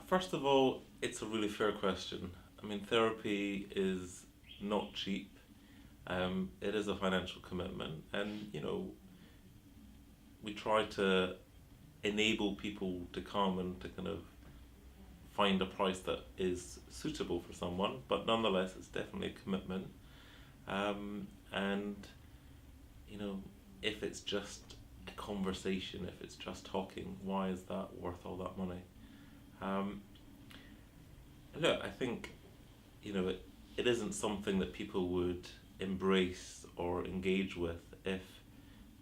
First of all, it's a really fair question. I mean, therapy is not cheap. It is a financial commitment, and we try to enable people to come and to kind of find a price that is suitable for someone, but nonetheless, it's definitely a commitment. And you know, if it's just a conversation, if it's just talking, why is that worth all that money? Um, Look, I think it isn't something that people would embrace or engage with if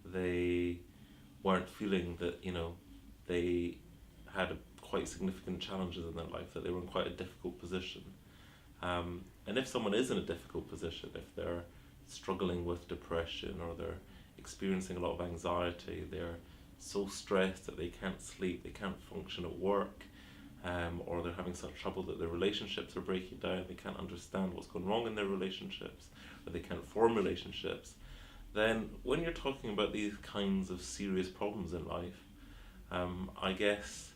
they weren't feeling that they had quite significant challenges in their life, that they were in quite a difficult position. And if someone is in a difficult position, if they're struggling with depression or they're experiencing a lot of anxiety, they're so stressed that they can't sleep, they can't function at work, or they're having such trouble that their relationships are breaking down, they can't understand what's going wrong in their relationships, or they can't form relationships, then when you're talking about these kinds of serious problems in life, I guess,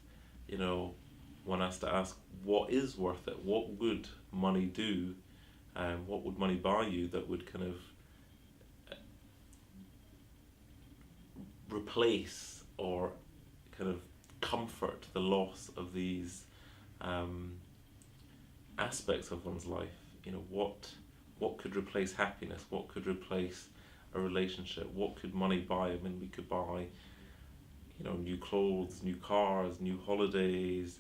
one has to ask what is worth it? What would money do? What would money buy you that would kind of replace or kind of comfort the loss of these um, aspects of one's life? What could replace happiness? What could replace a relationship? What could money buy? I mean, we could buy new clothes, new cars, new holidays,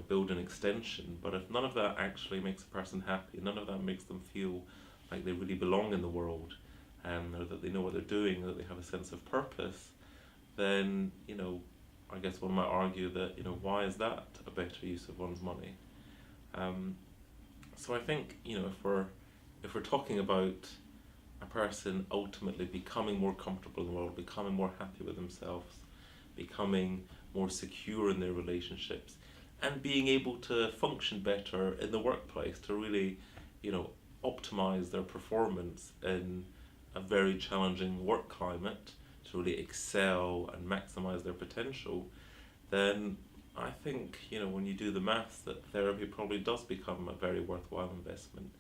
build an extension. But if none of that actually makes a person happy, none of that makes them feel like they really belong in the world, or that they know what they're doing, that they have a sense of purpose, then I guess one might argue that why is that a better use of one's money? Um, so I think if we're talking about a person ultimately becoming more comfortable in the world, becoming more happy with themselves, becoming more secure in their relationships, and being able to function better in the workplace, to really, optimize their performance in a very challenging work climate, to really excel and maximize their potential, then I think, when you do the maths, that therapy probably does become a very worthwhile investment.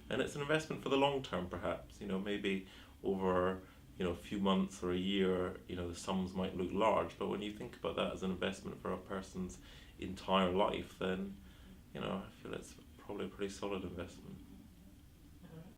And it's an investment for the long term, perhaps, maybe over a few months or a year, the sums might look large, but when you think about that as an investment for a person's entire life, then I feel it's probably a pretty solid investment.